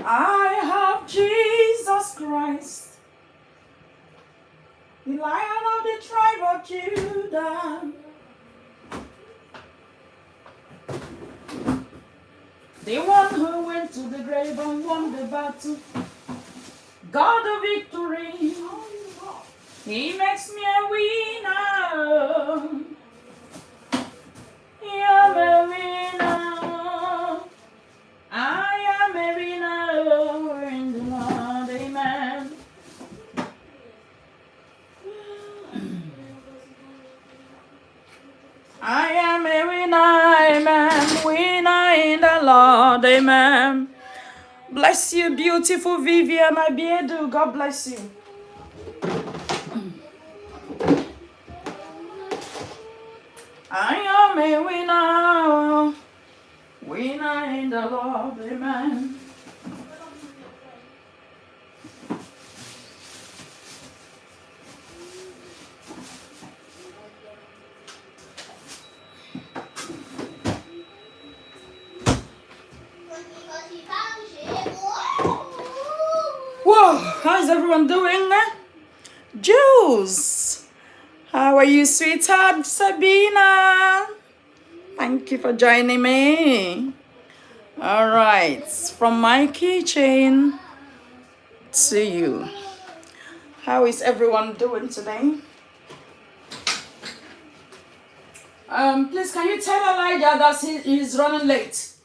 I have Jesus Christ, the Lion of the tribe of Judah, the one who went to the grave and won the battle, God of victory. He makes me a winner. I'm a winner. I am a winner in the Lord. Amen. I am a winner. Amen. Winner in the Lord. Amen. Bless you, beautiful Vivian Abiedu. God bless you. I am a winner. Winner in the Lord. Amen. Whoa, how's everyone doing? Jules, how are you, sweetheart? Sabina, thank you for joining me. All right, from my kitchen to you. How is everyone doing today? Please, can you tell Elijah that he's running late?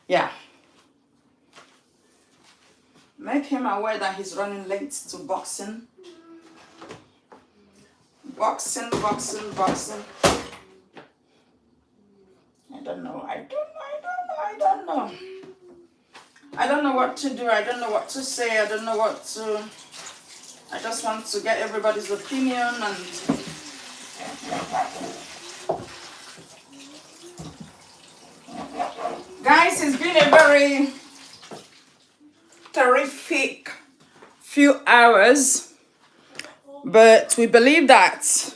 Yeah. Make him aware that he's running late to boxing. Boxing. I don't know. I don't know what to do. I don't know what to say. I don't know what to... I just want to get everybody's opinion and... Guys, it's been a very terrific few hours, but we believe that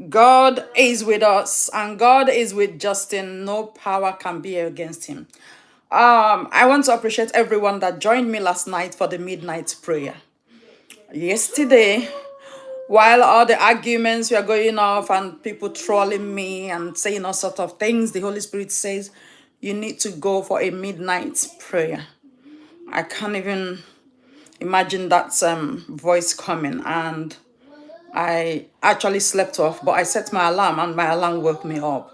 God is with us and God is with Justin. No power can be against him. I want to appreciate everyone that joined me last night for the midnight prayer. Yesterday, while all the arguments were going off and people trolling me and saying all sorts of things, the Holy Spirit says, you need to go for a midnight prayer. I can't even imagine that voice coming, and I actually slept off, but I set my alarm and my alarm woke me up.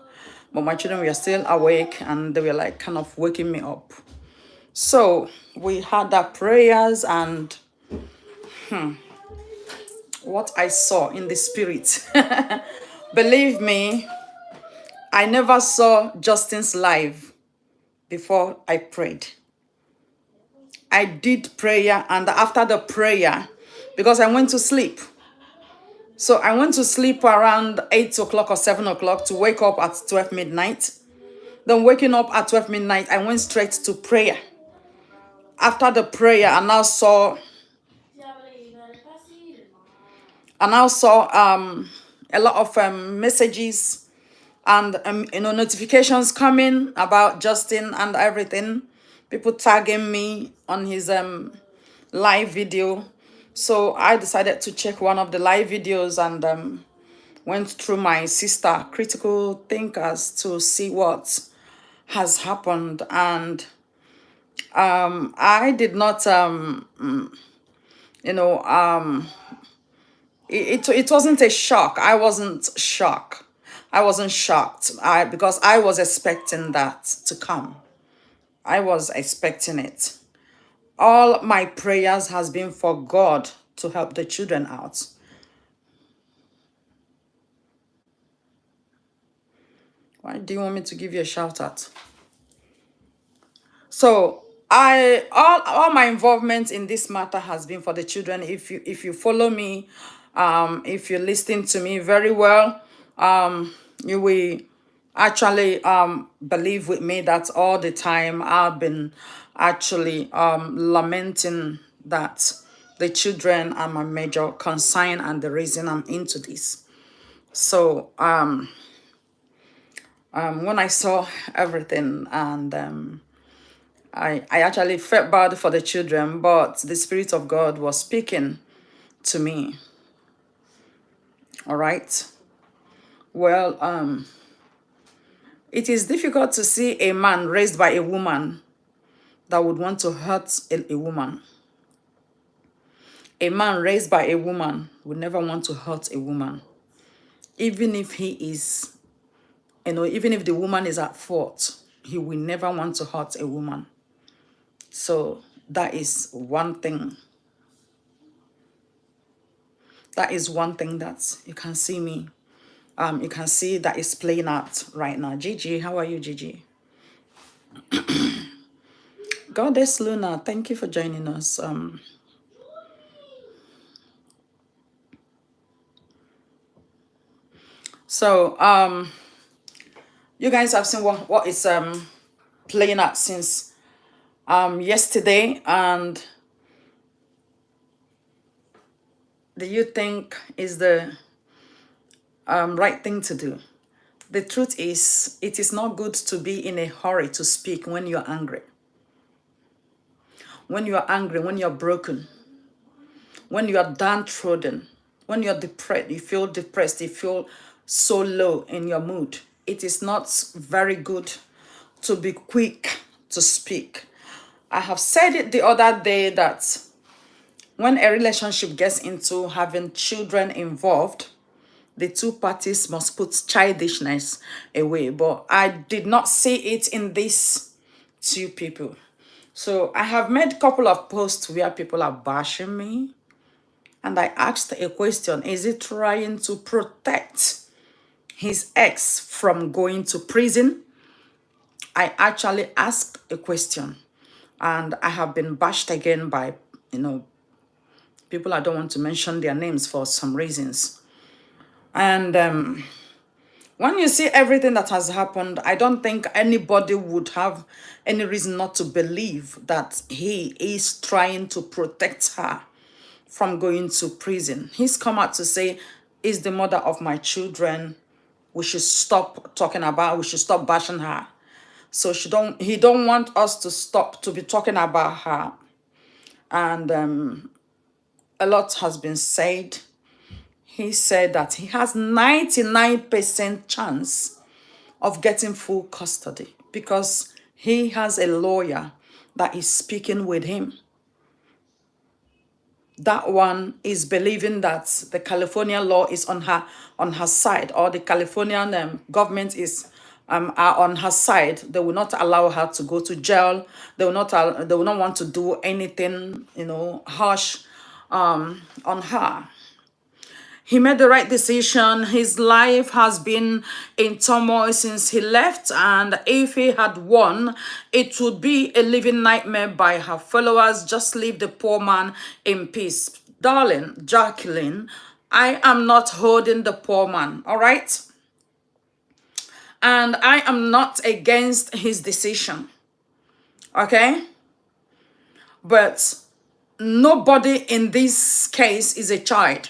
But my children were still awake and they were like kind of waking me up. So we had our prayers, and what I saw in the spirit, believe me, I never saw Justin's live before I prayed. I did prayer, and after the prayer, because I went to sleep. So I went to sleep around 8 o'clock or 7 o'clock to wake up at 12 midnight. Then waking up at 12 midnight, I went straight to prayer. After the prayer, I now saw a lot of messages and notifications coming about Justin and everything. People tagging me on his live video. So I decided to check one of the live videos and went through my sister critical thinkers to see what has happened. And I did not it wasn't a shock. I wasn't shocked. Because I was expecting that to come. I was expecting it. All my prayers has been for God to help the children out. Why do you want me to give you a shout out? So all my involvement in this matter has been for the children. If you follow me, if you listen to me very well, you will actually believe with me that all the time I've been actually lamenting that the children are my major concern and the reason I'm into this. So When I saw everything, and I actually felt bad for the children, but the Spirit of God was speaking to me. All right. Well, it is difficult to see a man raised by a woman that would want to hurt a woman. A man raised by a woman would never want to hurt a woman, even if he is, even if the woman is at fault, he will never want to hurt a woman. So that is one thing. That is one thing that you can see me. You can see that is playing out right now. Gigi, how are you, Gigi? Goddess Luna, thank you for joining us. So you guys have seen what is playing out since yesterday, and do you think is the right thing to do? The truth is, it is not good to be in a hurry to speak when you're angry. When you're angry, when you're broken, when you're downtrodden, when you're depressed, you feel so low in your mood, it is not very good to be quick to speak. I have said it the other day that when a relationship gets into having children involved, the two parties must put childishness away. But I did not see it in these two people. So I have made a couple of posts where people are bashing me. And I asked a question, is he trying to protect his ex from going to prison? I actually asked a question, and I have been bashed again by, people I don't want to mention their names for some reasons. And when you see everything that has happened, I don't think anybody would have any reason not to believe that he is trying to protect her from going to prison. He's come out to say, is the mother of my children. We should stop talking about, we should stop bashing her. So he don't want us to stop to be talking about her. And a lot has been said. He said that he has 99% chance of getting full custody because he has a lawyer that is speaking with him. That one is believing that the California law is on her side, or the Californian government is are on her side. They will not allow her to go to jail. They will not want to do anything harsh on her. He made the right decision. His life has been in turmoil since he left, and if he had won, it would be a living nightmare by her followers. Just leave the poor man in peace. Darling, Jacqueline, I am not holding the poor man, all right? And I am not against his decision, okay? But nobody in this case is a child.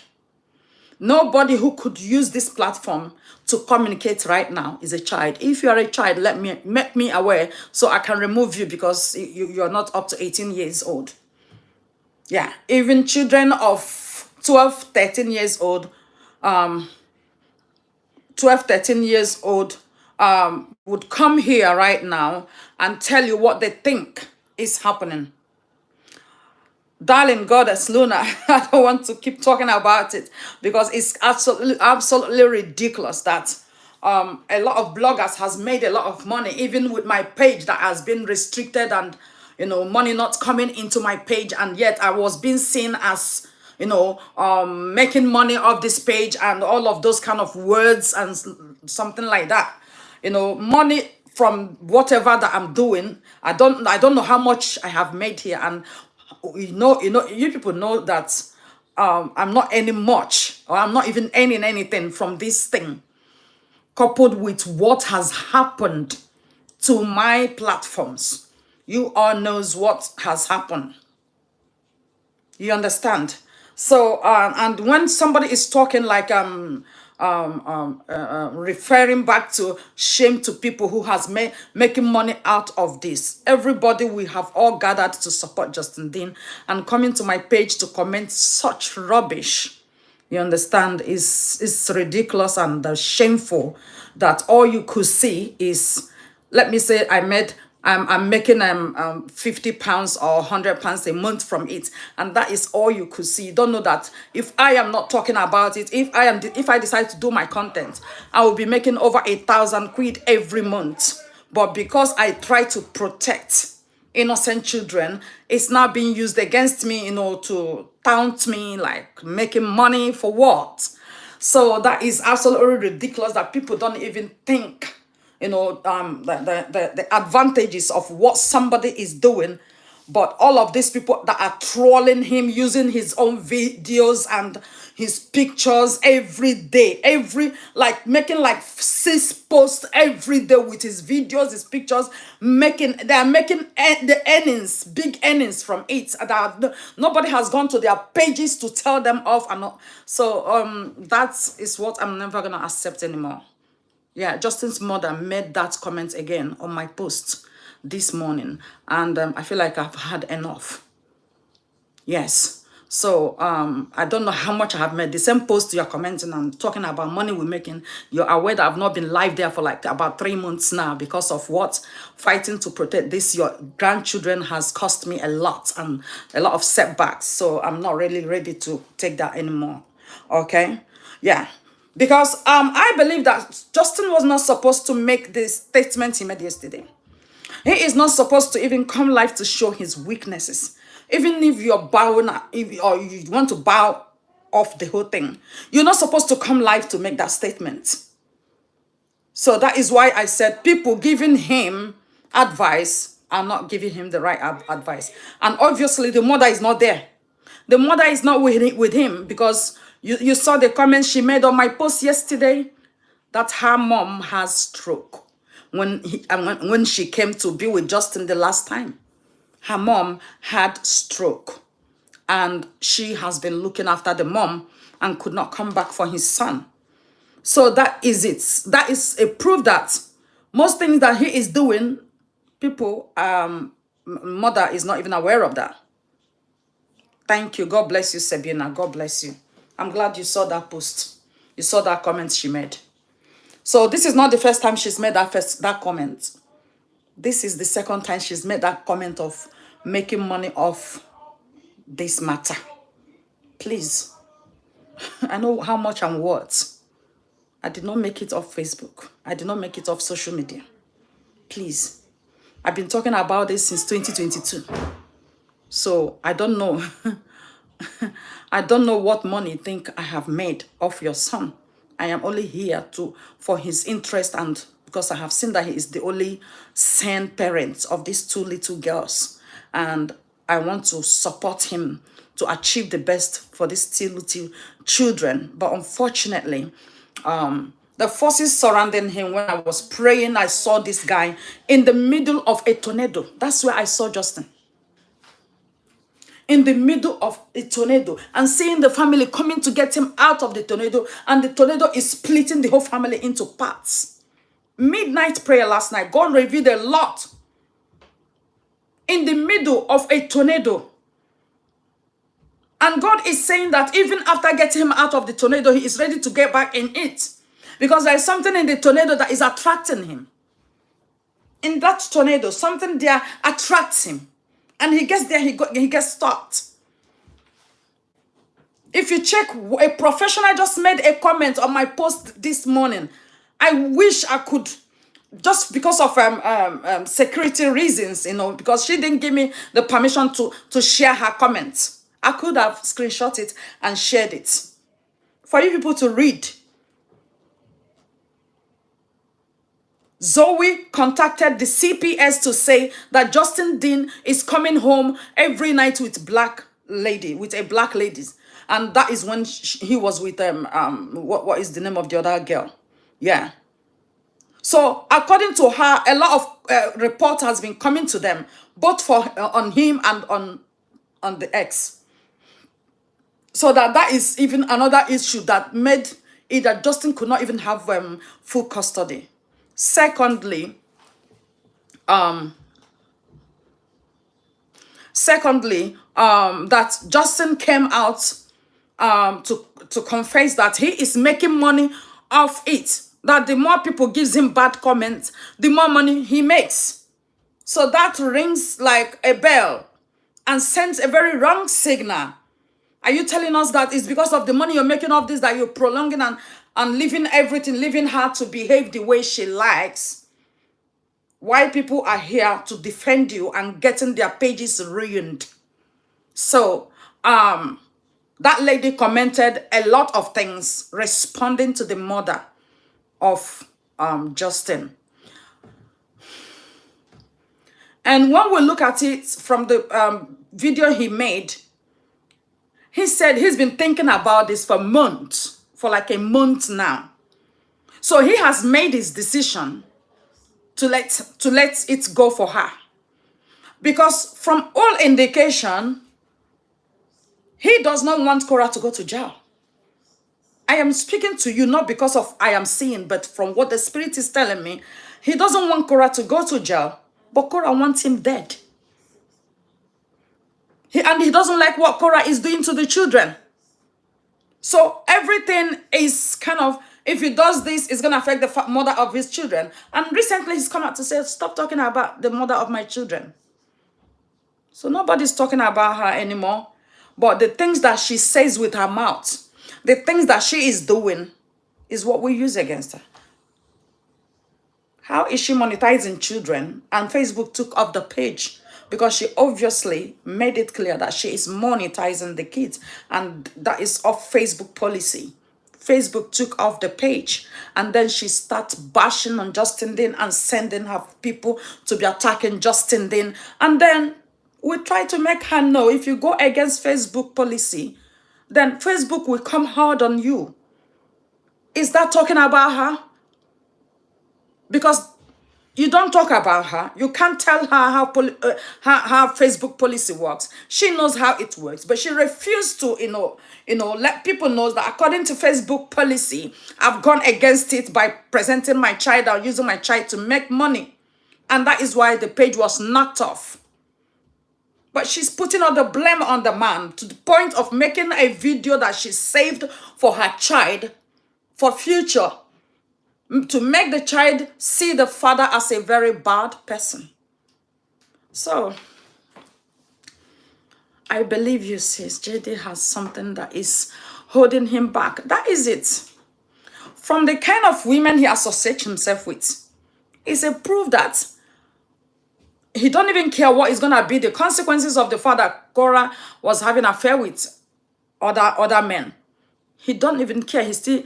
Nobody who could use this platform to communicate right now is a child. If you are a child, make me aware so I can remove you because you're not up to 18 years old. Yeah, even children of 12, 13 years old, 12, 13 years old would come here right now and tell you what they think is happening. Darling Goddess Luna, I don't want to keep talking about it because it's absolutely ridiculous that a lot of bloggers has made a lot of money, even with my page that has been restricted and money not coming into my page, and yet I was being seen as making money off this page and all of those kind of words and something like that. Money from whatever that I'm doing. I don't know how much I have made here, and you people know that I'm not earning much, or I'm not even earning anything from this thing, coupled with what has happened to my platforms. You all knows what has happened. You understand? So and when somebody is talking like referring back to shame to people who has made making money out of this. Everybody, we have all gathered to support Justin Dean, and coming to my page to comment such rubbish, you understand, is ridiculous and shameful. That all you could see is, let me say, I'm making £50 or £100 a month from it, and that is all you could see. You don't know that if I am not talking about it, if I decide to do my content, I will be making over 1,000 quid every month. But because I try to protect innocent children, it's now being used against me, to taunt me, like making money for what? So that is absolutely ridiculous that people don't even think, the advantages of what somebody is doing. But all of these people that are trolling him, using his own videos and his pictures every day, making like 6 posts every day with his videos, his pictures, they are making the earnings, big earnings from it. That nobody has gone to their pages to tell them off, and not. So that is what I'm never gonna accept anymore. Yeah, Justin's mother made that comment again on my post this morning, and I feel like I've had enough. Yes. So I don't know how much I have made. The same post you're commenting and talking about money we're making, you're aware that I've not been live there for like about 3 months now because of what? Fighting to protect this your grandchildren has cost me a lot, and a lot of setbacks. So I'm not really ready to take that anymore. Okay? Yeah. Because I believe that Justin was not supposed to make this statement he made yesterday. He is not supposed to even come live to show his weaknesses. Even if you're bowing, or you want to bow off the whole thing, you're not supposed to come live to make that statement. So that is why I said people giving him advice are not giving him the right advice. And obviously the mother is not there. The mother is not with him, because you saw the comments she made on my post yesterday that her mom has stroke. When she came to be with Justin the last time, her mom had stroke, and she has been looking after the mom and could not come back for his son. So that is it. That is a proof that most things that he is doing, people, mother is not even aware of that. Thank you. God bless you, Sabina. God bless you. I'm glad you saw that post. You saw that comment she made. So this is not the first time she's made that comment. This is the second time she's made that comment of making money off this matter. Please. I know how much I'm worth. I did not make it off Facebook. I did not make it off social media. Please. I've been talking about this since 2022. So I don't know. I don't know what money you think I have made off your son. I am only here for his interest, and because I have seen that he is the only son parent of these 2 little girls. And I want to support him to achieve the best for these 2 little children. But unfortunately, the forces surrounding him, when I was praying, I saw this guy in the middle of a tornado. That's where I saw Justin. In the middle of a tornado, and seeing the family coming to get him out of the tornado, and the tornado is splitting the whole family into parts. Midnight prayer last night, God revealed a lot. In the middle of a tornado. And God is saying that even after getting him out of the tornado, he is ready to get back in it. Because there is something in the tornado that is attracting him. In that tornado, something there attracts him. And he gets there, he gets stopped. If you check, a professional just made a comment on my post this morning. I wish I could, just because of security reasons, because she didn't give me the permission to share her comments. I could have screenshot it and shared it for you people to read. Zoe contacted the CPS to say that Justin Dean is coming home every night with a black lady. And that is when he was with what is the name of the other girl? Yeah. So according to her, a lot of report has been coming to them, both for on him and on the ex. So that is even another issue that made is that Justin could not even have full custody. Secondly, that Justin came out to confess that he is making money off it. That the more people gives him bad comments, the more money he makes. So that rings like a bell and sends a very wrong signal. Are you telling us that it's because of the money you're making off this that you're prolonging and leaving everything, leaving her to behave the way she likes? Why people are here to defend you and getting their pages ruined? So, that lady commented a lot of things responding to the mother of Justin. And when we look at it from the video he made, he said he's been thinking about this for months, for like a month now. So he has made his decision to let it go for her. Because from all indication, he does not want Cora to go to jail. I am speaking to you not because of I am seeing, but from what the Spirit is telling me. He doesn't want Cora to go to jail, but Cora wants him dead. And he doesn't like what Cora is doing to the children. So everything is kind of, if he does this, it's going to affect the mother of his children. And recently he's come out to say, stop talking about the mother of my children. So nobody's talking about her anymore. But the things that she says with her mouth, the things that she is doing is what we use against her. How is she monetizing children? And Facebook took off the page because she obviously made it clear that she is monetizing the kids. And that is off Facebook policy. Facebook took off the page. And then she starts bashing on Justin Dean and sending her people to be attacking Justin Dean. And then we try to make her know if you go against Facebook policy, then Facebook will come hard on you. Is that talking about her? Because you don't talk about her. You can't tell her how Facebook policy works. She knows how it works, but she refused to, let people know that according to Facebook policy, I've gone against it by presenting my child or using my child to make money. And that is why the page was knocked off. But she's putting all the blame on the man to the point of making a video that she saved for her child for future, to make the child see the father as a very bad person. So, I believe you, sis. JD has something that is holding him back. That is it. From the kind of women he associates himself with, it's a proof that he don't even care what is going to be the consequences of the fact that Cora was having an affair with other men. He don't even care. He's still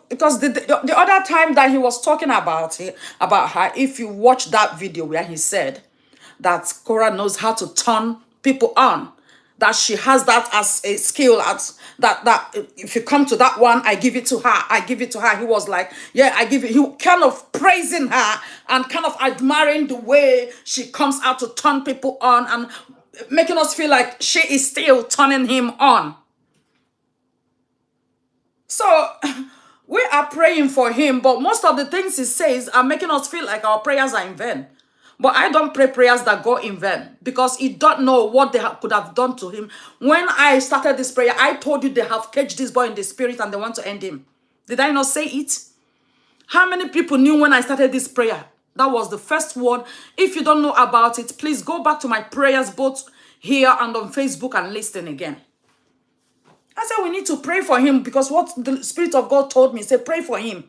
because the other time that he was talking about her, if you watch that video where he said that Cora knows how to turn people on, that she has that as a skill, as that if you come to that one, I give it to her. He was like, yeah, I give it. He kind of praising her and kind of admiring the way she comes out to turn people on and making us feel like she is still turning him on. So we are praying for him, but most of the things he says are making us feel like our prayers are in vain. But I don't pray prayers that go in vain because you don't know what they could have done to him. When I started this prayer, I told you they have caged this boy in the spirit and they want to end him. Did I not say it? How many people knew when I started this prayer? That was the first word. If you don't know about it, please go back to my prayers both here and on Facebook and listen again. I said we need to pray for him because what the Spirit of God told me, say pray for him.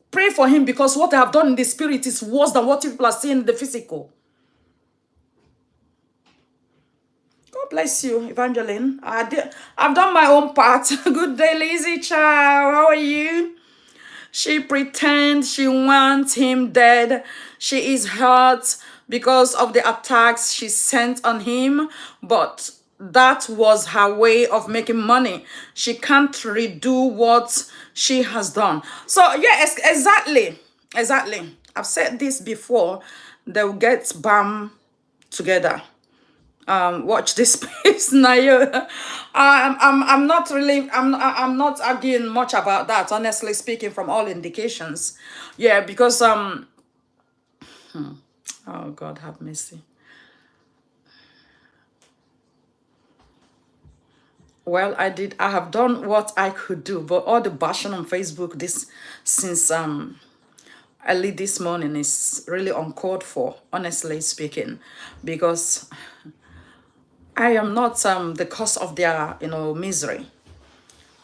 Pray for him because what I have done in the spirit is worse than what people are seeing in the physical. God bless you, Evangeline. I've done my own part. Good day, Lizzie child. How are you? She pretends she wants him dead. She is hurt because of the attacks she sent on him, but that was her way of making money. She can't redo what she has done. So, yeah, exactly. I've said this before. They'll get BAM together. Watch this space now. I'm not really, I'm not arguing much about that, honestly speaking, from all indications. Yeah, because oh God have mercy. Well, I have done what I could do, but all the bashing on Facebook this since early this morning is really uncalled for, honestly speaking, because I am not the cause of their, misery.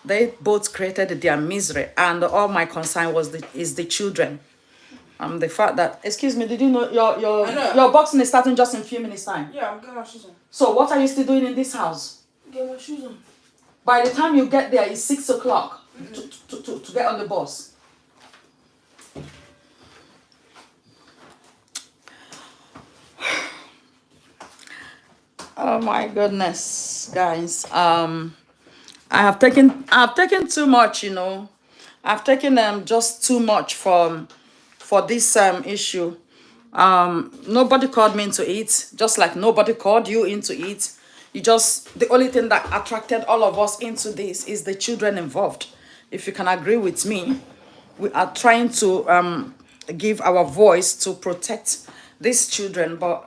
They both created their misery, and all my concern was the children. The fact that, excuse me, did you know your boxing is starting just in a few minutes time? Yeah, I'm getting my shoes on. So what are you still doing in this house? Get my shoes on. By the time you get there, it's 6 o'clock to get on the bus. Oh my goodness, guys. I've taken too much, I've taken just too much for this issue. Nobody called me into it, just like nobody called you into it. The only thing that attracted all of us into this is the children involved. If you can agree with me, we are trying to give our voice to protect these children, but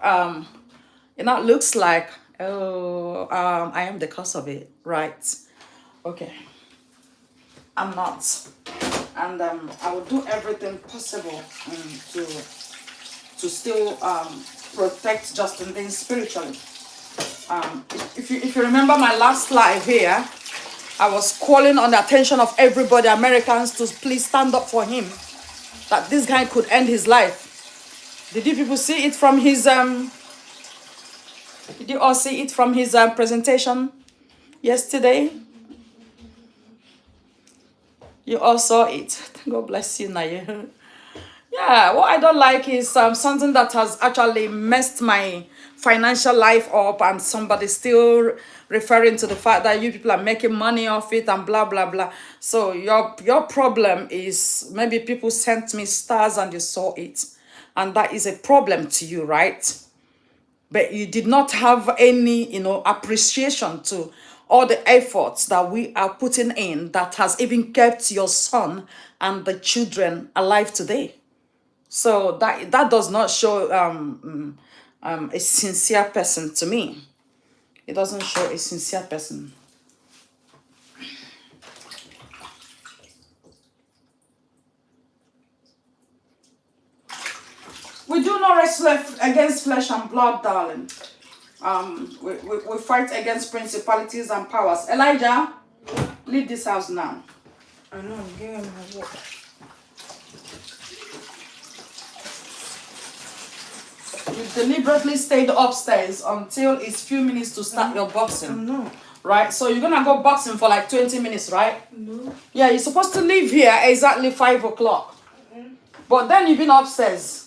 it looks like, oh, I am the cause of it, right? Okay, I'm not, and I will do everything possible to still protect Justin Dean spiritually. If you remember my last live here, I was calling on the attention of everybody, Americans, to please stand up for him, that this guy could end his life. Did you people see it from his did you all see it from his presentation yesterday? You all saw it. God bless you, Naya. Yeah, what I don't like is something that has actually messed my financial life up, and somebody still referring to the fact that you people are making money off it and blah blah blah. So your problem is maybe people sent me stars and you saw it, and that is a problem to you, right? But you did not have any, appreciation to all the efforts that we are putting in that has even kept your son and the children alive today. So that does not show a sincere person to me. It doesn't show a sincere person. We do not wrestle against flesh and blood, darling. We fight against principalities and powers. Elijah, leave this house now. I know, I'm getting my work. You deliberately stayed upstairs until it's few minutes to start your boxing. No. Right? So you're gonna go boxing for like 20 minutes, right? No. Yeah, you're supposed to leave here exactly 5 o'clock. But then you've been upstairs.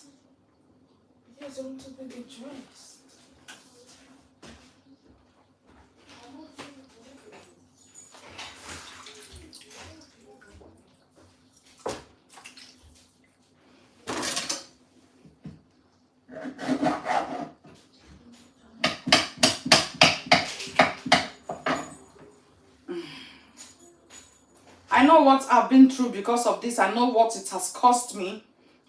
Yes, I want to get dressed. I know what I've been through because of this. I know what it has cost me.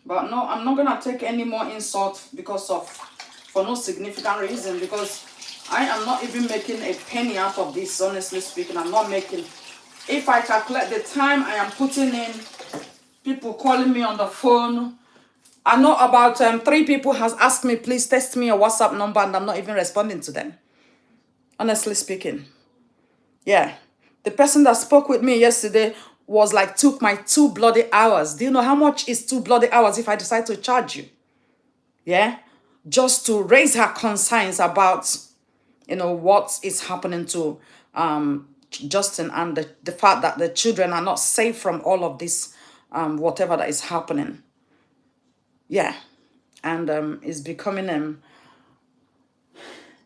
But no, I'm not gonna take any more insult for no significant reason, because I am not even making a penny out of this, honestly speaking. I'm not making, if I calculate the time I am putting in, people calling me on the phone. I know about 3 people has asked me, please text me your WhatsApp number, and I'm not even responding to them. Honestly speaking. Yeah. The person that spoke with me yesterday was like, took my 2 bloody hours. Do you know how much is 2 bloody hours if I decide to charge you? Yeah? Just to raise her concerns about, what is happening to Justin, and the fact that the children are not safe from all of this, whatever that is happening. Yeah. And it's becoming,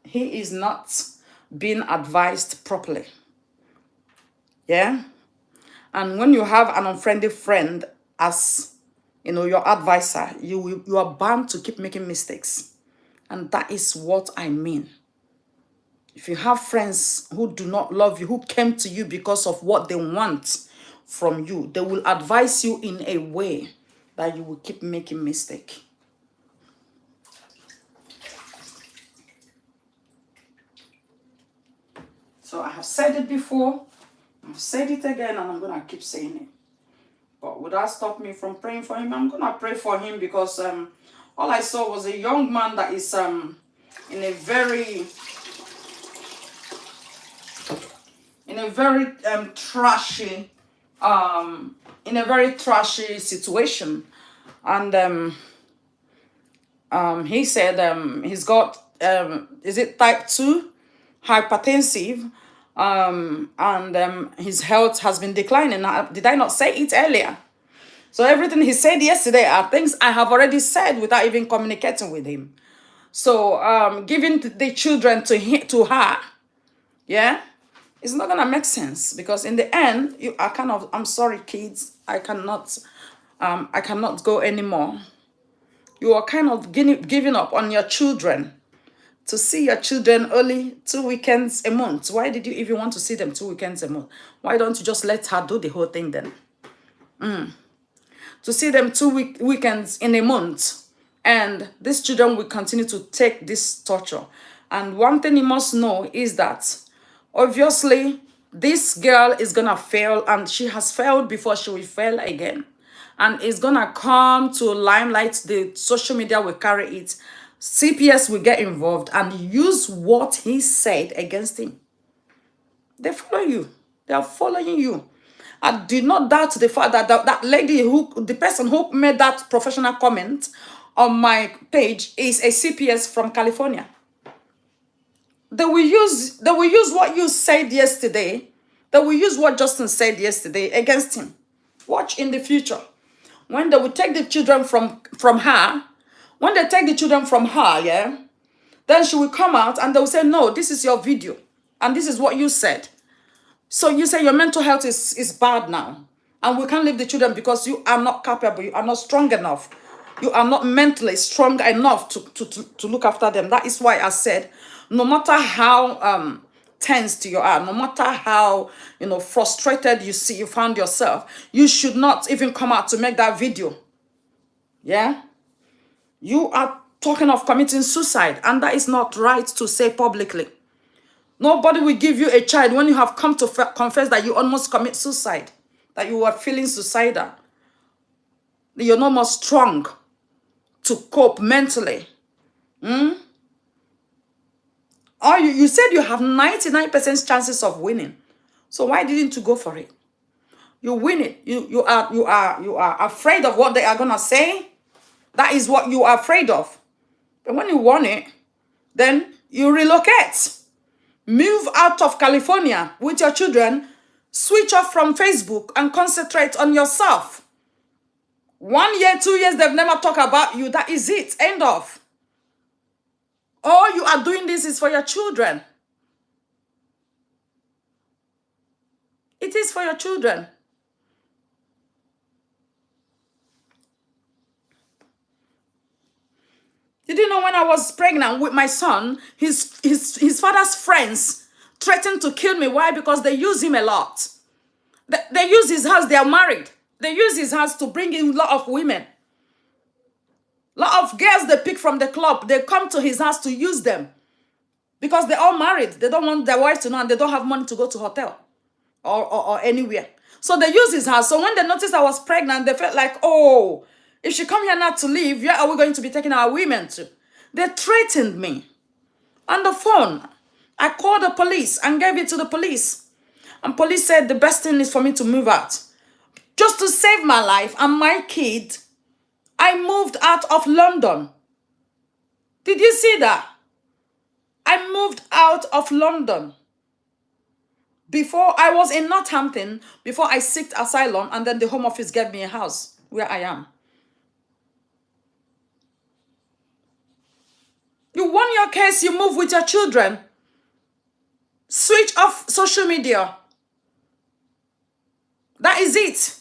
he is not being advised properly. Yeah. And when you have an unfriendly friend as, your advisor, you are bound to keep making mistakes. And that is what I mean. If you have friends who do not love you, who came to you because of what they want from you, they will advise you in a way that you will keep making mistake. So I have said it before, I've said it again, and I'm gonna keep saying it. But would that stop me from praying for him? I'm gonna pray for him because all I saw was a young man that is in a very trashy situation, and he said he's got is it type 2 hypertensive, and his health has been declining. Did I not say it earlier? So everything he said yesterday are things I have already said without even communicating with him. So giving the children to her, yeah, it's not gonna make sense, because in the end, you are kind of, I'm sorry, kids, I cannot go anymore. You are kind of giving up on your children. To see your children only 2 weekends a month. Why did you even want to see them 2 weekends a month? Why don't you just let her do the whole thing then? To see them 2 weekends in a month, and these children will continue to take this torture. And one thing you must know is that obviously this girl is gonna fail, and she has failed before, she will fail again, and it's gonna come to limelight. The social media will carry it, CPS will get involved and use what he said against him. They follow you, they are following you. I did not doubt the fact that that lady, the person who made that professional comment on my page, is a CPS from California. They will use what you said yesterday. They will use what Justin said yesterday against him. Watch in the future. When they will take the children from her, when they take the children from her, yeah, then she will come out and they will say, no, this is your video. And this is what you said. So you say your mental health is bad now. And we can't leave the children because you are not capable, you are not strong enough. You are not mentally strong enough to look after them. That is why I said, no matter how tensed you are, no matter how frustrated you found yourself, you should not even come out to make that video. Yeah? You are talking of committing suicide, and that is not right to say publicly. Nobody will give you a child when you have come to confess that you almost commit suicide, that you are feeling suicidal, that you're no more strong to cope mentally. Or you said you have 99% chances of winning. So why didn't you go for it? You win it. You are afraid of what they are gonna say. That is what you are afraid of. But when you won it, then you relocate. Move out of California with your children, switch off from Facebook and concentrate on yourself. 1 year, 2 years, they've never talked about you. That is it. End of. All you are doing this is for your children. It is for your children. Did you know when I was pregnant with my son, his father's friends threatened to kill me? Why? Because they use him a lot. They use his house. They are married. They use his house to bring in a lot of women. A lot of girls they pick from the club. They come to his house to use them. Because they're all married. They don't want their wives to know, and they don't have money to go to hotel or anywhere. So they use his house. So when they noticed I was pregnant, they felt like, oh, if she come here not to leave, where are we going to be taking our women to? They threatened me on the phone. I called the police and gave it to the police. And police said the best thing is for me to move out. Just to save my life and my kid, I moved out of London. Did you see that? I moved out of London. Before, I was in Northampton before I sought asylum, and then the Home Office gave me a house where I am. You won your case, you move with your children. Switch off social media. That is it.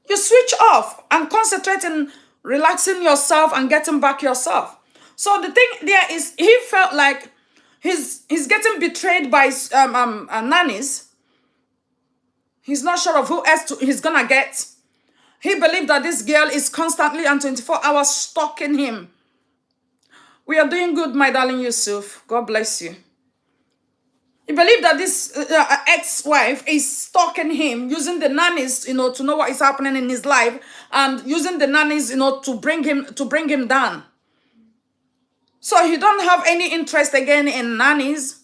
You switch off and concentrate on relaxing yourself and getting back yourself. So the thing there is, he felt like he's getting betrayed by nannies. He's not sure of who else he's gonna get. He believed that this girl is constantly and 24 hours stalking him. We are doing good, my darling Yusuf. God bless you. He believed that this ex-wife is stalking him, using the nannies, to know what is happening in his life, and using the nannies, to bring him down. So he don't have any interest again in nannies.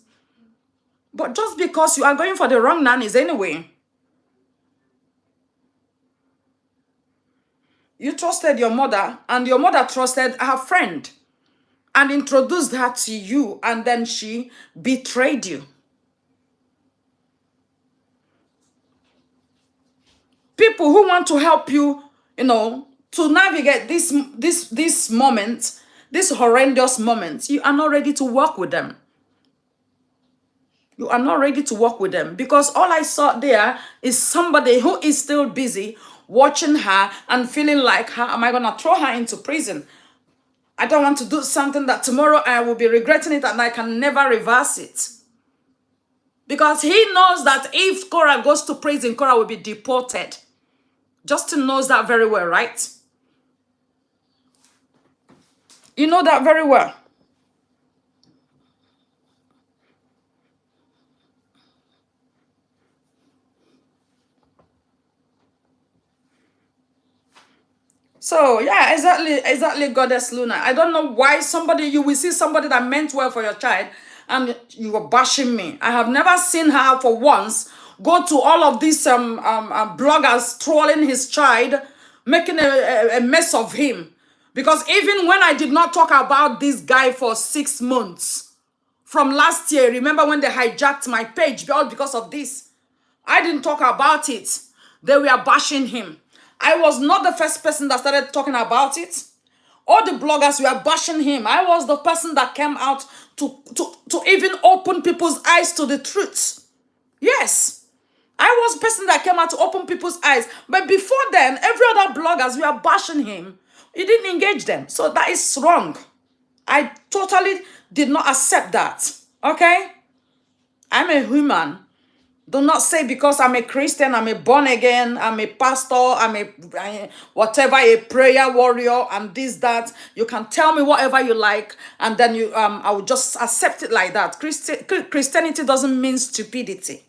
But just because you are going for the wrong nannies anyway. You trusted your mother, and your mother trusted her friend and introduced her to you, and then she betrayed you. People who want to help you, to navigate this moment, this horrendous moment, you are not ready to work with them. You are not ready to work with them, because all I saw there is somebody who is still busy watching her and feeling like, how am I going to throw her into prison? I don't want to do something that tomorrow I will be regretting it and I can never reverse it. Because he knows that if Cora goes to prison, Cora will be deported. Justin knows that very well, right? You know that very well. So yeah, exactly, Goddess Luna. I don't know why you will see somebody that meant well for your child and you were bashing me. I have never seen her for once go to all of these bloggers trolling his child, making a mess of him. Because even when I did not talk about this guy for 6 months from last year, remember when they hijacked my page all because of this? I didn't talk about it. They were bashing him. I was not the first person that started talking about it. All the bloggers were bashing him. I was the person that came out to even open people's eyes to the truth. Yes. I was the person that came out to open people's eyes. But before then, every other bloggers were bashing him. He didn't engage them. So that is wrong. I totally did not accept that. Okay? I'm a human. Do not say because I'm a Christian, I'm a born again, I'm a pastor, I'm a whatever, a prayer warrior, and this, that. You can tell me whatever you like, and then I will just accept it like that. Christianity doesn't mean stupidity.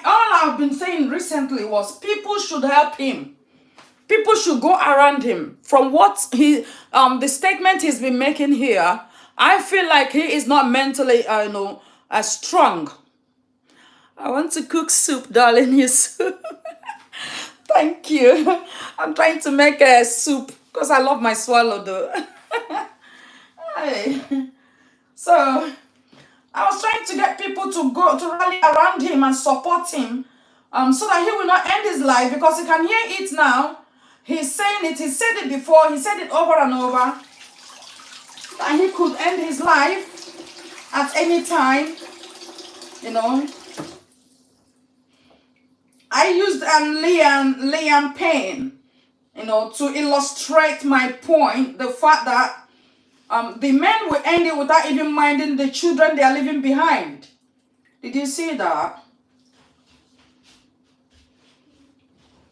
All I've been saying recently was people should help him. People should go around him. From what the statement he's been making here, I feel like he is not mentally, as strong. I want to cook soup, darling. You soup. Thank you. I'm trying to make a soup because I love my swallow though. Hey. So I was trying to get people to go to rally around him and support him, so that he will not end his life, because he can hear it now. He's saying it. He said it before. He said it over and over. That he could end his life at any time. I used Liam Payne, to illustrate my point. The fact that the men will end it without even minding the children they are leaving behind. Did you see that?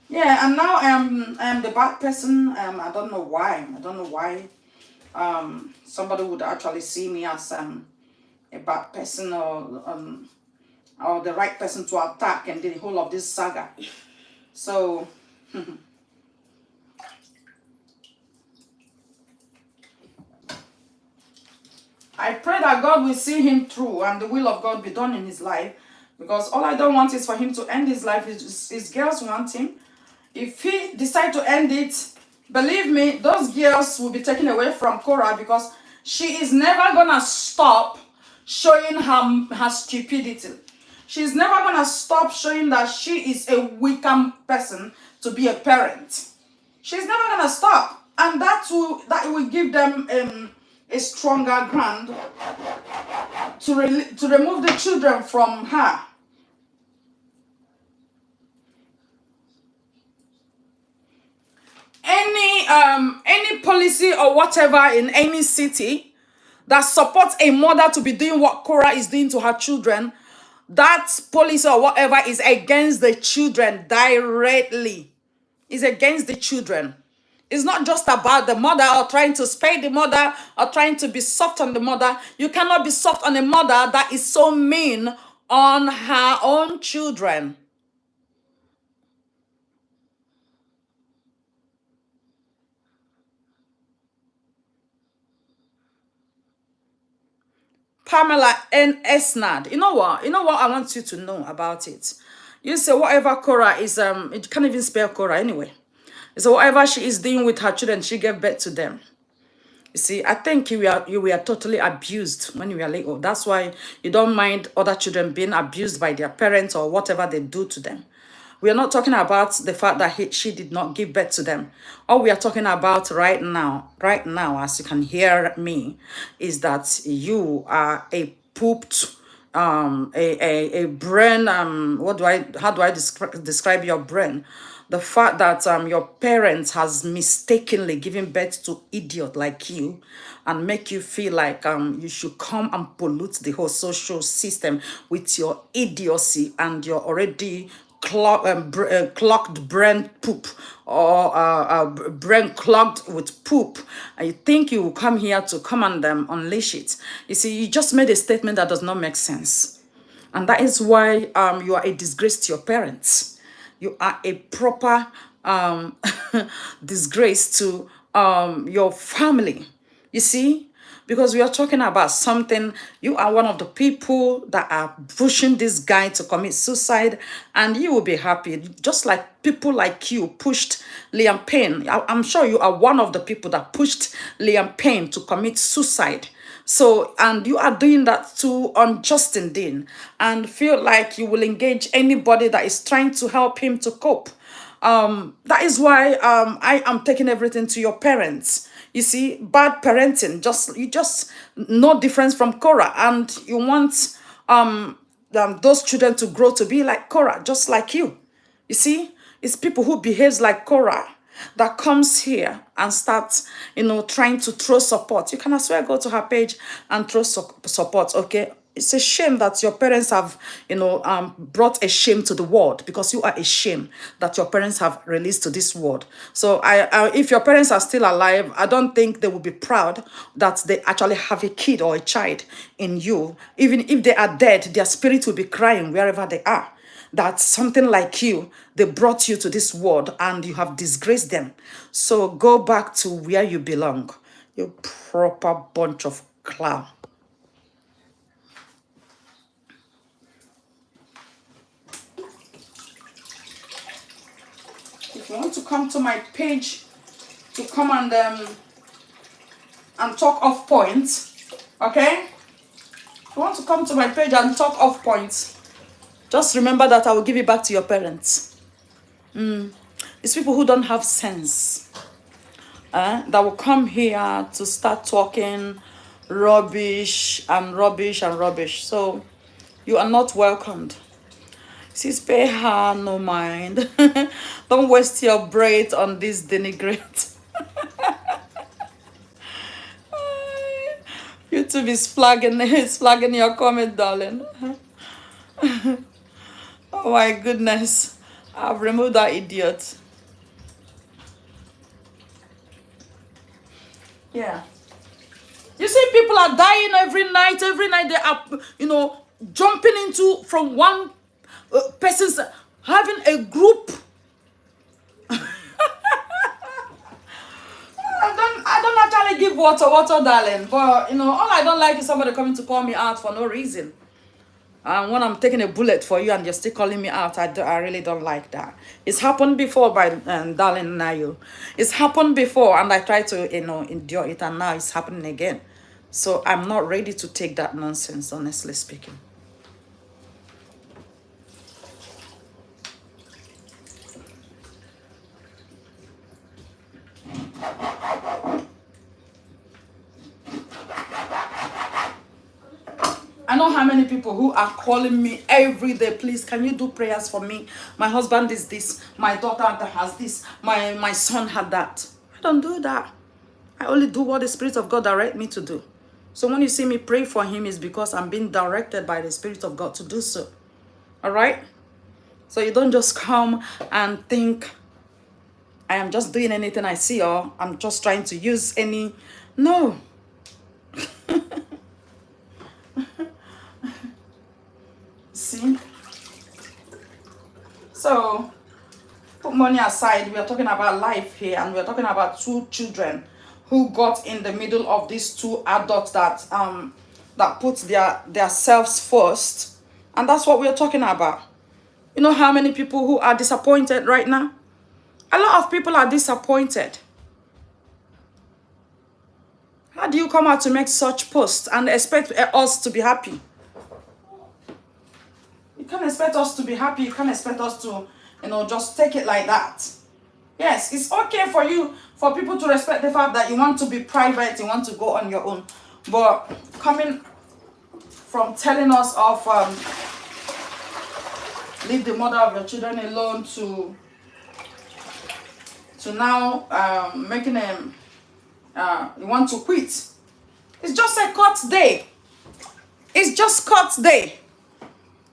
Yeah, and now I am the bad person. I don't know why. I don't know why somebody would actually see me as a bad person, or the right person to attack and the whole of this saga. So I pray that God will see him through and the will of God be done in his life, because all I don't want is for him to end his life. His girls want him. If he decides to end it, believe me, those girls will be taken away from Cora, because she is never gonna stop showing her stupidity. she's never gonna stop showing that she is a weaker person to be a parent. She's never gonna stop, and that will give them a stronger ground to remove the children from her. Any policy or whatever in any city that supports a mother to be doing what Cora is doing to her children, that policy or whatever is against the children directly. It's against the children. It's not just about the mother or trying to spare the mother or trying to be soft on the mother. You cannot be soft on a mother that is so mean on her own children. Pamela and Esnad. You know what? You know what I want you to know about it. You say whatever Cora is, it can't even spell Cora anyway. So whatever she is doing with her children, she gave birth to them. You see, I think you were totally abused when you were little. That's why you don't mind other children being abused by their parents or whatever they do to them. We are not talking about the fact that she did not give birth to them. All we are talking about right now, as you can hear me, is that you are a pooped, a brain, how do I describe your brain? The fact that your parents has mistakenly given birth to idiot like you and make you feel like you should come and pollute the whole social system with your idiocy and your already clogged brain poop or brain clogged with poop, and you think you will come here to come and unleash it. You see, you just made a statement that does not make sense, and that is why you are a disgrace to your parents. You are a proper disgrace to your family. You see, because we are talking about something. You are one of the people that are pushing this guy to commit suicide, and you will be happy, just like people like you pushed Liam Payne. I'm sure you are one of the people that pushed Liam Payne to commit suicide. So, and you are doing that to Justin Dean, and feel like you will engage anybody that is trying to help him to cope. That is why I am taking everything to your parents. You see, bad parenting, you just no difference from Cora, and you want those children to grow to be like Cora, just like you. You see, it's people who behaves like Cora that comes here and starts, trying to throw support. You can as well go to her page and throw support, okay? It's a shame that your parents have, brought a shame to the world, because you are a shame that your parents have released to this world. So if your parents are still alive, I don't think they will be proud that they actually have a kid or a child in you. Even if they are dead, their spirit will be crying wherever they are. That something like you, they brought you to this world and you have disgraced them. So go back to where you belong. You proper bunch of clown. If you want to come to my page to come and talk off points, okay? If you want to come to my page and talk off points, just remember that I will give it back to your parents. It's people who don't have sense that will come here to start talking rubbish and rubbish and rubbish. So you are not welcomed. Sis, pay her no mind. Don't waste your breath on this denigrate. YouTube is flagging your comment, darling. Oh my goodness. I've removed that idiot. Yeah. You see, people are dying every night. Every night they are, jumping into from one person's having a group. I don't actually give water, darling. But, all I don't like is somebody coming to call me out for no reason. And when I'm taking a bullet for you and you're still calling me out, I really don't like that. It's happened before by darling Nayo. It's happened before and I tried to, endure it, and now it's happening again. So I'm not ready to take that nonsense, honestly speaking. know how many people who are calling me every day, please, can you do prayers for me? My husband is this, my daughter has this, my son had that. I don't do that. I only do what the Spirit of God direct me to do. So when you see me pray for him, it's because I'm being directed by the Spirit of God to do so. All right? So you don't just come and think I am just doing anything I see, or I'm just trying to use any. No. See? So put money aside. We are talking about life here, and we are talking about two children who got in the middle of these two adults that put their selves first. And that's what we are talking about. You know how many people who are disappointed right now? A lot of people are disappointed. How do you come out to make such posts and expect us to be happy? You can't expect us to be happy. You can't expect us to, just take it like that. Yes, it's okay for people to respect the fact that you want to be private, you want to go on your own. But coming from telling us of leave the mother of your children alone to now making them you want to quit. It's just a cut day. It's just cut day.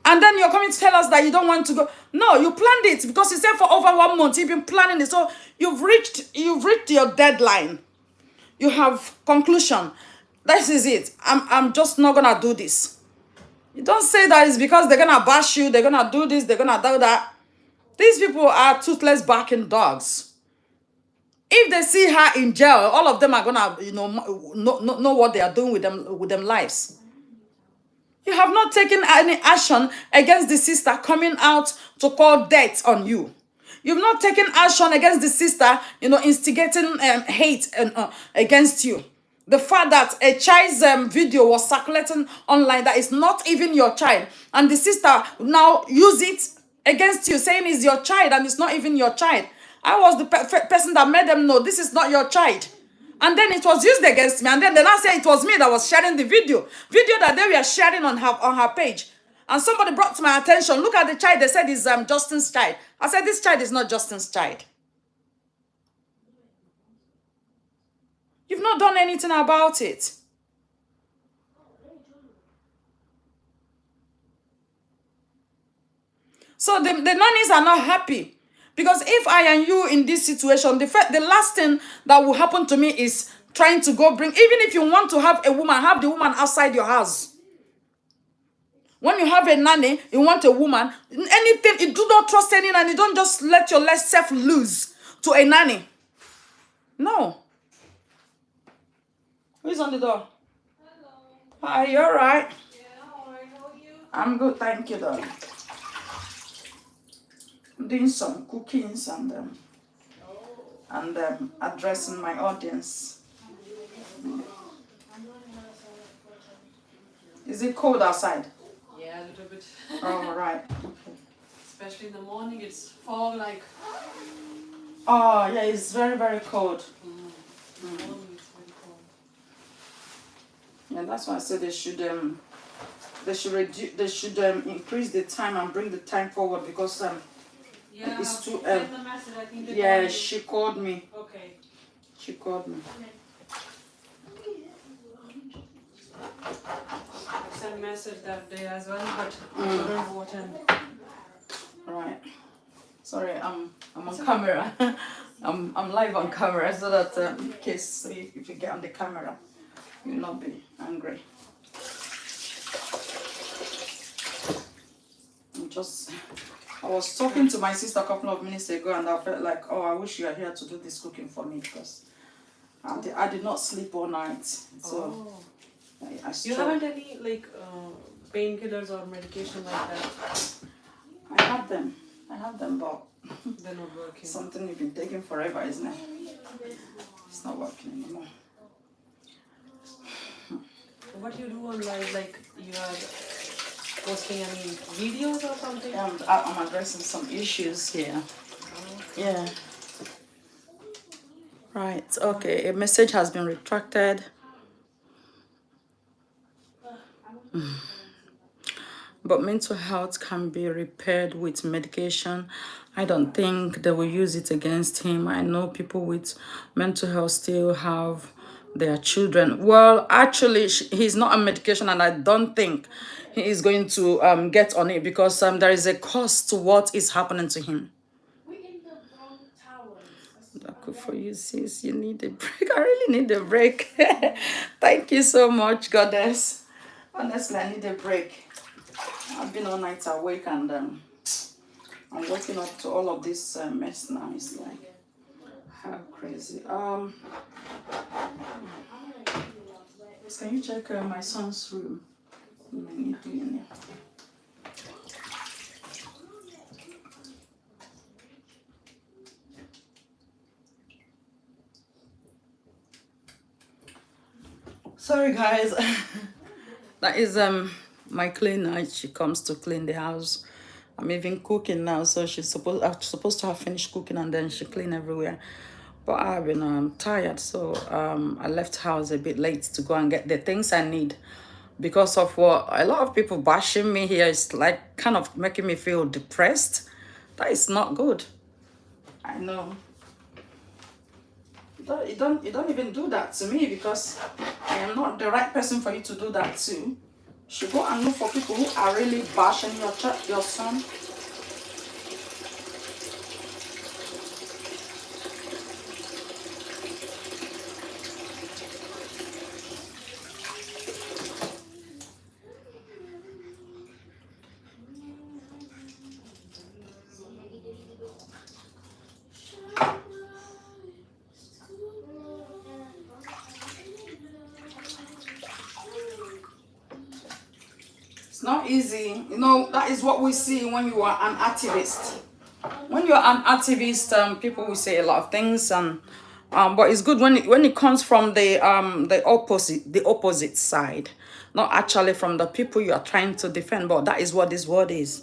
And then you're coming to tell us that you don't want to go. No, you planned it because you said for over 1 month you've been planning it. So you've reached your deadline. You have conclusion. This is it. I'm just not gonna do this. You don't say that it's because they're gonna bash you, they're gonna do this, they're gonna do that. These people are toothless barking dogs. If they see her in jail, all of them are gonna, know what they are doing with them lives. You have not taken any action against the sister coming out to call death on you. You've not taken action against the sister, instigating hate against you. The fact that a child's video was circulating online that is not even your child, and the sister now use it against you, saying it's your child and it's not even your child. I was the person that made them know this is not your child. And then it was used against me. And then they now say it was me that was sharing the video that they were sharing on her page. And somebody brought to my attention, look at the child. They said it's Justin's child. I said, this child is not Justin's child. You've not done anything about it. So the nannies are not happy. Because if I and you in this situation, the last thing that will happen to me is trying to go bring, even if you want to have a woman, have the woman outside your house. When you have a nanny, you want a woman, anything, you do not trust any nanny. Don't just let your self loose to a nanny. No. Who's on the door? Hello. Hi, you all right? Yeah, all right. How are you? I'm good, thank you, darling. I'm doing some cookings and addressing my audience. Is it cold outside? Yeah, a little bit. All right. Okay. Especially in the morning, it's fog like. Oh yeah, it's very, very cold. In the morning, it's very cold. Yeah, that's why I said they should increase the time and bring the time forward because Yeah, it's too send the message. I think they yeah, called you. she called me. Okay. She called me. I sent a message that day as well, but I couldn't attend. Right. Sorry, I'm on camera. I'm live on camera so that in case if you get on the camera, you'll not be angry. I was talking to my sister a couple of minutes ago and I felt like, oh, I wish you were here to do this cooking for me because I did not sleep all night. So I You haven't any painkillers or medication like that? I have them, but They're not working. something you've been taking forever, isn't it? It's not working anymore. What you do online, like you are posting any videos or something? I'm addressing some issues here. Yeah. Right, okay, a message has been retracted. but mental health can be repaired with medication. I don't think they will use it against him. I know people with mental health still have their children. Well, actually, he's not on medication, and I don't think he is going to get on it because there is a cost to what is happening to him. Good for you, sis. You need a break. I really need a break. Thank you so much, goddess. Honestly, I need a break. I've been all night awake, and I'm waking up to all of this mess now. It's like how crazy. Can you check my son's room? I need to in there. Sorry, guys. That is my cleaner. She comes to clean the house. I'm even cooking now, so I'm supposed to have finished cooking, and then she clean everywhere. But I've been tired, so I left house a bit late to go and get the things I need. Because of what a lot of people bashing me here, it's like kind of making me feel depressed. That is not good. I know. You don't even do that to me, because I am not the right person for you to do that to. You should go and look for people who are really bashing your son. It's not easy. You know, that is what we see when you are an activist. When you're an activist, people will say a lot of things, and but it's good when it comes from the opposite side, not actually from the people you are trying to defend. But that is what this word is.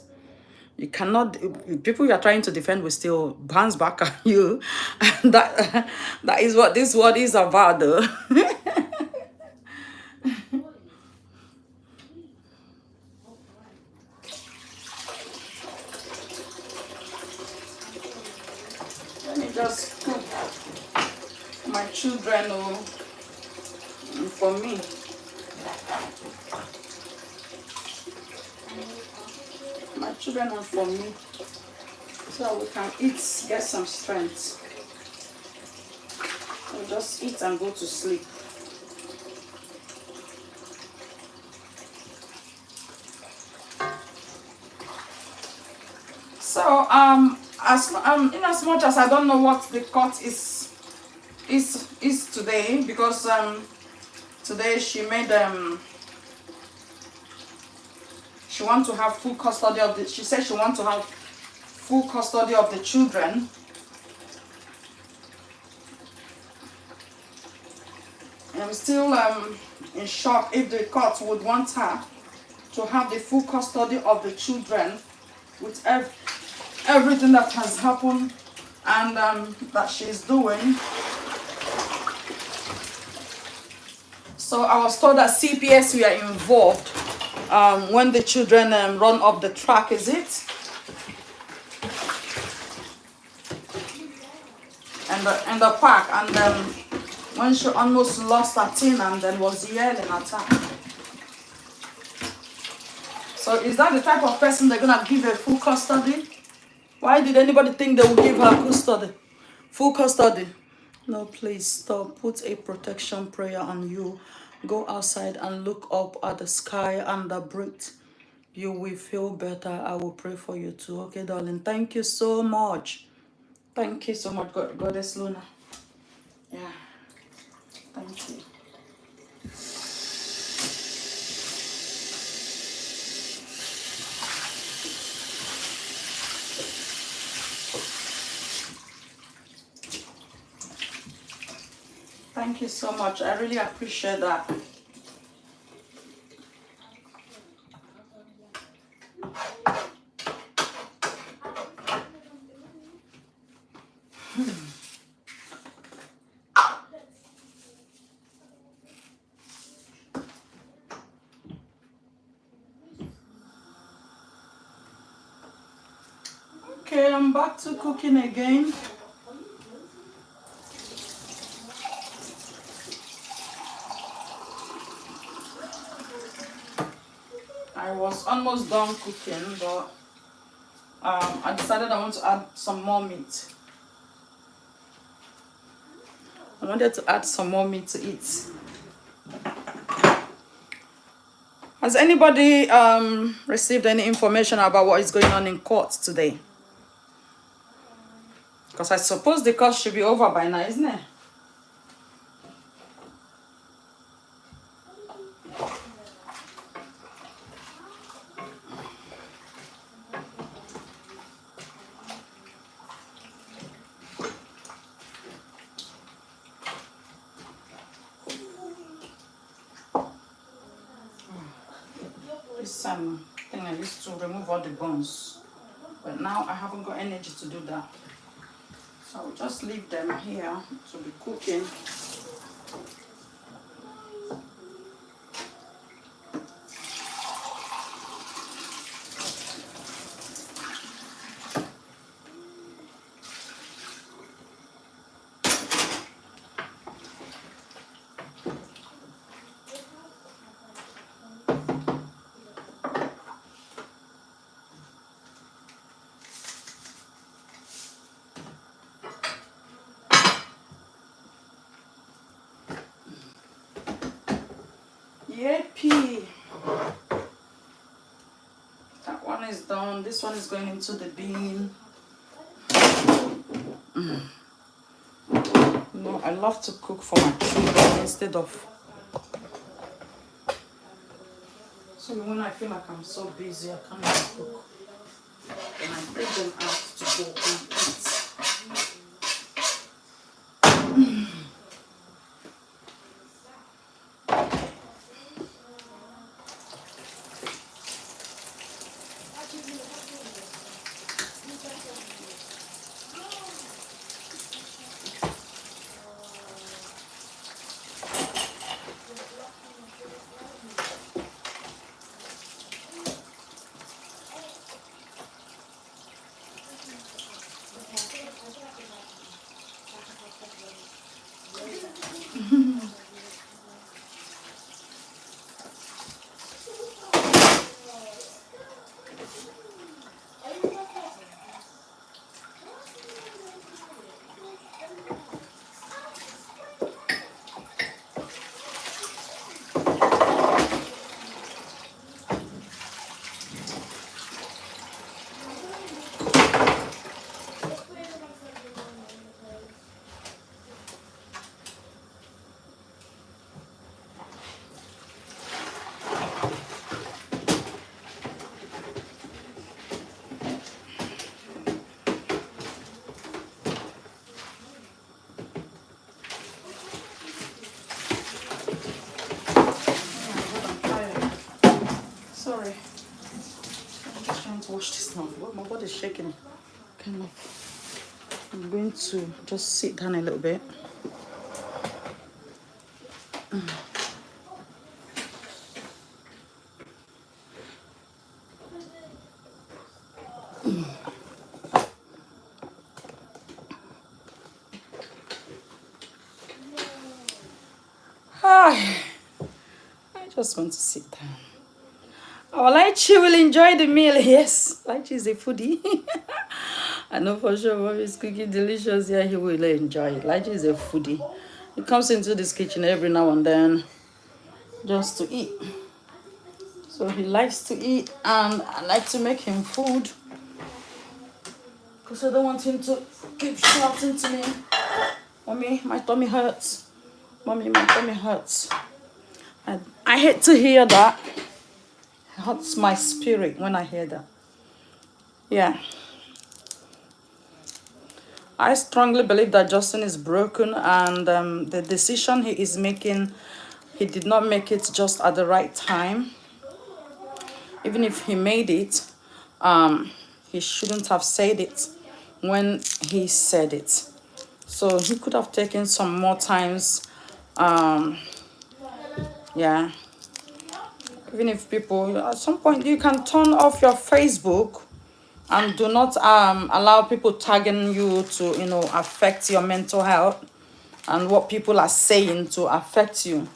You cannot, people you are trying to defend will still bounce back at you. And that is what this word is about, though. Let me just cook my children, for me. My children and for me, so we can eat, get some strength. We'll just eat and go to sleep. So in as much as I don't know what the court is today, because today she made she want to have full custody of the, she said she want to have full custody of the children. I'm still in shock if the court would want her to have the full custody of the children with everything that has happened and that she's doing. So I was told that CPS were involved when the children run off the track, is it? And the park, and when she almost lost her teen and then was yelling at her. So is that the type of person they're gonna give her full custody? Why did anybody think they would give her custody? Full custody? No, please stop. Put a protection prayer on you. Go outside and look up at the sky and breathe. You will feel better. I will pray for you too. Okay, darling. Thank you so much. Thank you so much, Goddess Luna. Yeah. Thank you. Thank you so much. I really appreciate that. Okay, I'm back to cooking again. I was almost done cooking, but I decided I want to add some more meat. I wanted to add some more meat to eat. Has anybody received any information about what is going on in court today? Because I suppose the court should be over by now, isn't it? This thing I used to remove all the bones, but now I haven't got energy to do that. So I'll just leave them here to be cooking. Yippee! That one is done. This one is going into the bin. No, I love to cook for my children instead of. So when I feel like I'm so busy, I can't even cook. And I take them out to go and eat. Sorry. I'm just trying to wash this now. My body's shaking. Kind of. I'm going to just sit down a little bit. I just want to sit down. Oh, Lychee will enjoy the meal. Yes, Lychee is a foodie. I know for sure Mommy is cooking delicious. Yeah, he will enjoy it. Lychee is a foodie. He comes into this kitchen every now and then just to eat. So he likes to eat, and I like to make him food because I don't want him to keep shouting to me, "Mommy, my tummy hurts. Mommy, my tummy hurts." And I hate to hear that. It hurts my spirit when I hear that. Yeah. I strongly believe that Justin is broken, and the decision he is making, he did not make it just at the right time. Even if he made it, he shouldn't have said it when he said it. So he could have taken some more times. Yeah. Even if people, at some point, you can turn off your Facebook and do not allow people tagging you to, affect your mental health, and what people are saying to affect you.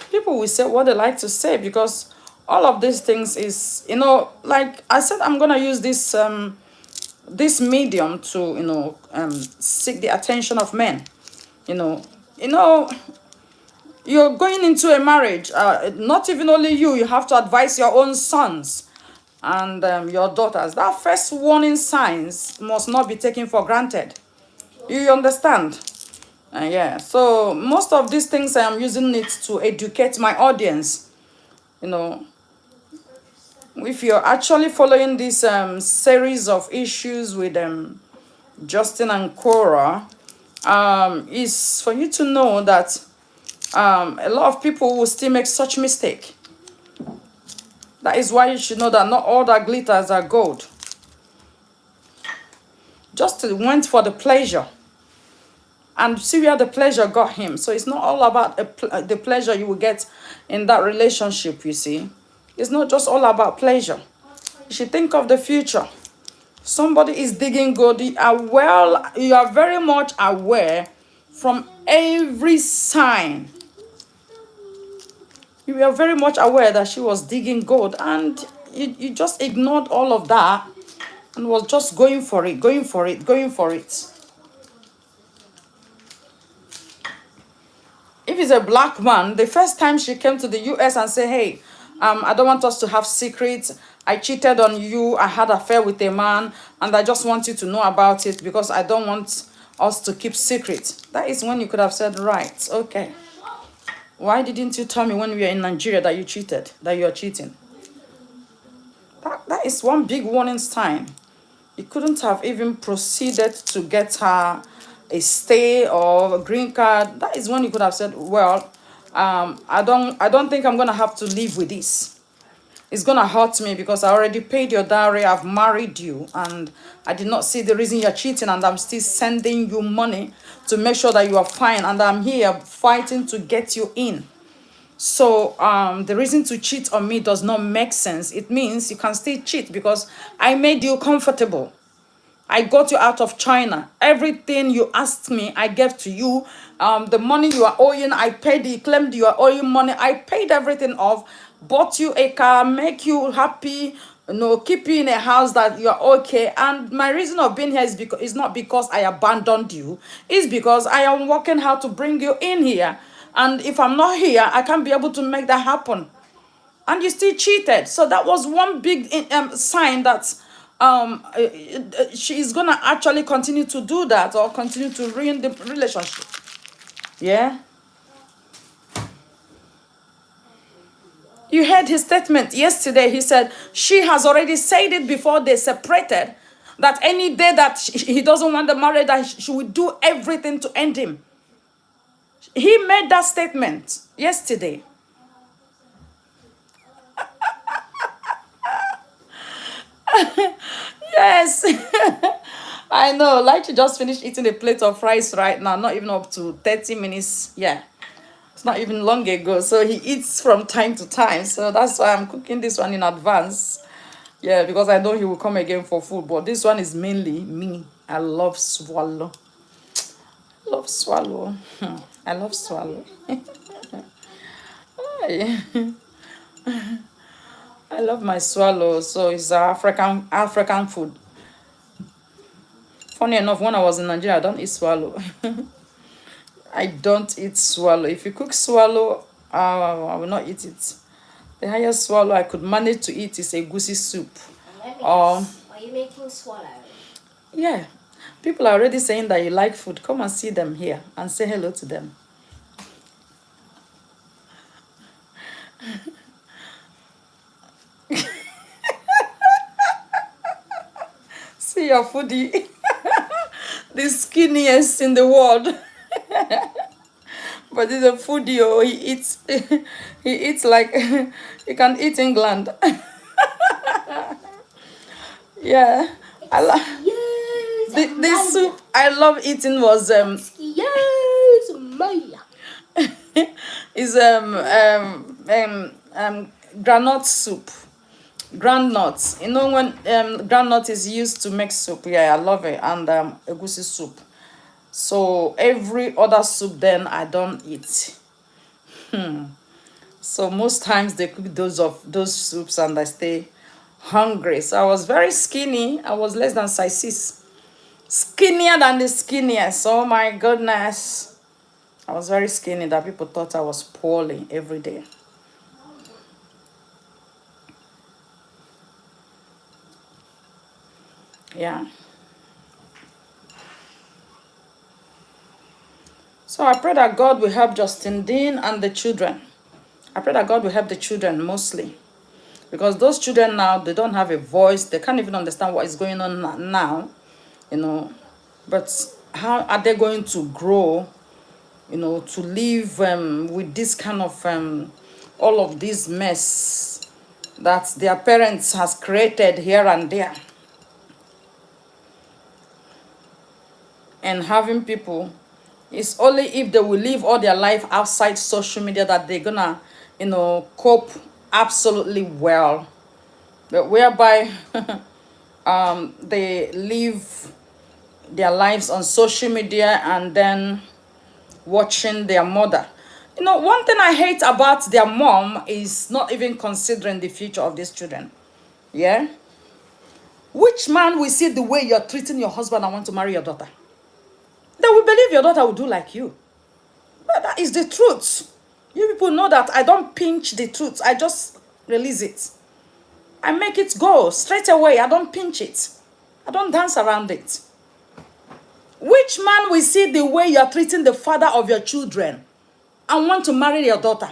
People will say what they like to say, because all of these things is, like I said, I'm gonna use this medium to, seek the attention of men. you know you know you're going into a marriage, not even only you have to advise your own sons and your daughters. That first warning signs must not be taken for granted. You understand? Yeah, so most of these things I am using it to educate my audience. you know if you're actually following this series of issues with Justin and Cora, is for you to know that a lot of people will still make such mistake. That is why you should know that not all that glitters are gold. Justin went for the pleasure, and see where the pleasure got him. So it's not all about the pleasure you will get in that relationship, you see. It's not just all about pleasure. You should think of the future. Somebody is digging gold. You are very much aware from every sign. You were very much aware that she was digging gold, and you just ignored all of that and was just going for it, going for it, going for it. If it's a black man, the first time she came to the US and said, hey, I don't want us to have secrets. I cheated on you. I had an affair with a man, and I just want you to know about it because I don't want us to keep secrets. That is when you could have said, right, okay. Why didn't you tell me when we were in Nigeria that you cheated, that you are cheating? That is one big warning sign. You couldn't have even proceeded to get her a stay or a green card. That is when you could have said, well, I don't think I'm gonna have to live with this. It's gonna hurt me because I already paid your dowry, I've married you, and I did not see the reason you're cheating, and I'm still sending you money to make sure that you are fine, and I'm here fighting to get you in. So the reason to cheat on me does not make sense. It means you can still cheat because I made you comfortable. I got you out of China. Everything you asked me, I gave to you. The money you are owing, I paid. You claimed you are owing money. I paid everything off. Bought you a car, make you happy. Keep you in a house that you are okay. And my reason of being here is not because I abandoned you. It's because I am working hard to bring you in here. And if I'm not here, I can't be able to make that happen. And you still cheated. So that was one big sign that she is gonna actually continue to do that or continue to ruin the relationship. Yeah. You heard his statement yesterday. He said she has already said it before they separated, that any day that he doesn't want the marriage, that she will do everything to end him. He made that statement yesterday. Yes. I know. Like she just finished eating a plate of rice right now. Not even up to 30 minutes. Yeah. It's not even long ago. So he eats from time to time. So that's why I'm cooking this one in advance. Yeah, because I know he will come again for food. But this one is mainly me. I love swallow. Love swallow. I love swallow. I love my swallow. So it's African food. Funny enough, when I was in Nigeria, I don't eat swallow. I don't eat swallow. If you cook swallow, I will not eat it. The highest swallow I could manage to eat is a goosey soup. Are you making swallow? Yeah. People are already saying that you like food. Come and see them here and say hello to them. See your foodie. The skinniest in the world. But he's a foodie. Oh, he eats like he can eat England. Yeah. I love the soup I love eating was is granite soup. groundnuts. You know when groundnut is used to make soup. Yeah, I love it. And egusi soup. So every other soup then I don't eat. So most times they cook those soups and I stay hungry. So I was very skinny. I was less than size 6. Skinnier than the skinniest. Oh my goodness. I was very skinny that people thought I was poorly every day. Yeah. So I pray that God will help Justin Dean and the children. I pray that God will help the children mostly. Because those children now, they don't have a voice. They can't even understand what is going on now, you know. But how are they going to grow, you know, to live with this kind of, all of this mess that their parents has created here and there? And having people, it's only if they will live all their life outside social media that they're gonna, you know, cope absolutely well. But whereby they live their lives on social media and then watching their mother. You know, one thing I hate about their mom is not even considering the future of these children. Yeah? Which man will see the way you're treating your husband and want to marry your daughter? They will believe your daughter will do like you. But that is the truth. You people know that I don't pinch the truth. I just release it. I make it go straight away. I don't pinch it. I don't dance around it. Which man will see the way you're treating the father of your children and want to marry your daughter?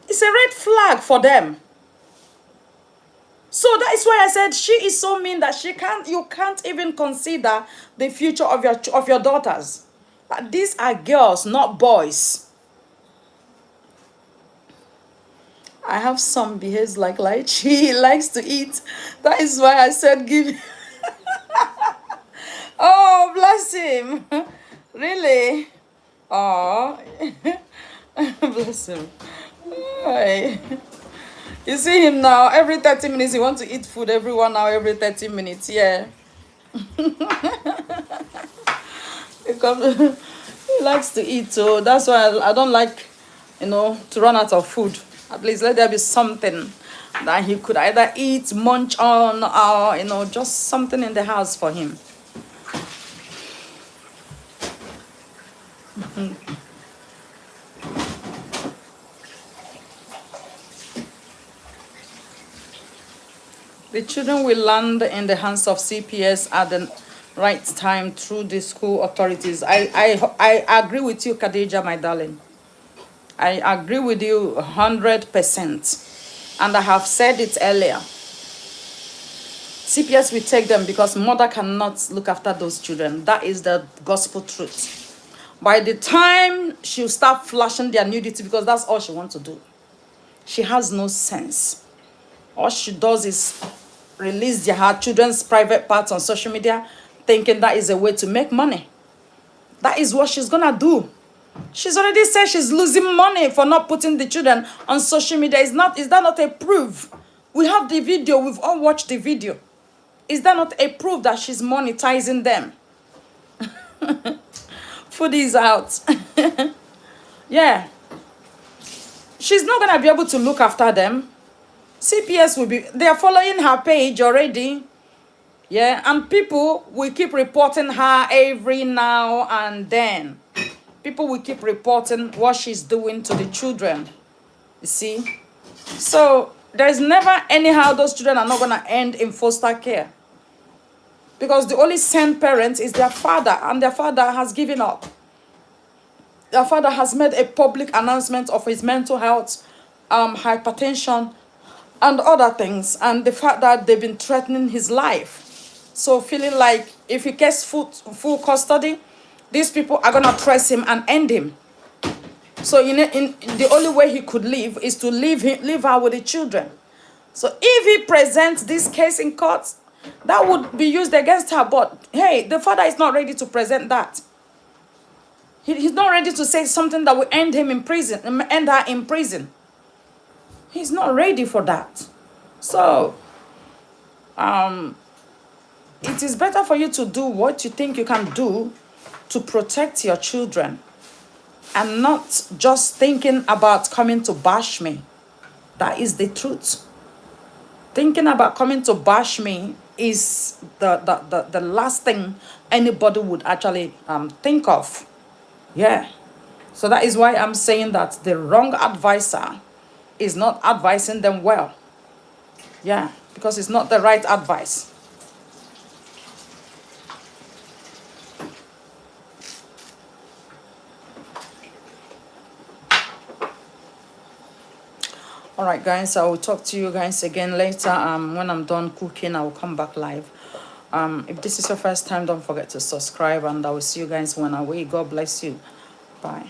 It's a red flag for them. So that is why I said she is so mean that you can't even consider the future of your daughters. But these are girls, not boys. I have some behaves like she likes to eat. That is why I said give. Oh, bless him. Really? Oh, bless him. Hey. You see him now, every 30 minutes he wants to eat food, every 1 hour, every 30 minutes, yeah. Because he likes to eat, so that's why I don't like, you know, to run out of food. At least let there be something that he could either eat, munch on, or, you know, just something in the house for him. The children will land in the hands of CPS at the right time through the school authorities. I agree with you, Khadija, my darling. I agree with you 100%. And I have said it earlier. CPS will take them because mother cannot look after those children. That is the gospel truth. By the time she'll start flashing their nudity, because that's all she wants to do. She has no sense. All she does is release her children's private parts on social media, thinking that is a way to make money. That is what she's gonna do. She's already said she's losing money for not putting the children on social media. Is that not a proof? We have the video. We've all watched the video. Is that not a proof that she's monetizing them? Food is out. Yeah. She's not gonna be able to look after them. CPS will be, they are following her page already. Yeah, and people will keep reporting her every now and then. People will keep reporting what she's doing to the children. You see? So, there's never anyhow those children are not going to end in foster care. Because the only sent parent is their father, and their father has given up. Their father has made a public announcement of his mental health, hypertension, and other things, and the fact that they've been threatening his life. So feeling like if he gets full custody, these people are gonna press him and end him. So in the only way he could live is to leave her with the children. So if he presents this case in court, that would be used against her. But hey, the father is not ready to present that. He's not ready to say something that will end him in prison, end her in prison. He's not ready for that. So, it is better for you to do what you think you can do to protect your children and not just thinking about coming to bash me. That is the truth. Thinking about coming to bash me is the last thing anybody would actually think of. Yeah. So that is why I'm saying that the wrong advisor is not advising them well. Yeah, because it's not the right advice. All right, guys, I will talk to you guys again later. When I'm done cooking, I will come back live. If this is your first time, don't forget to subscribe, and I will see you guys when I wait. God bless you. Bye.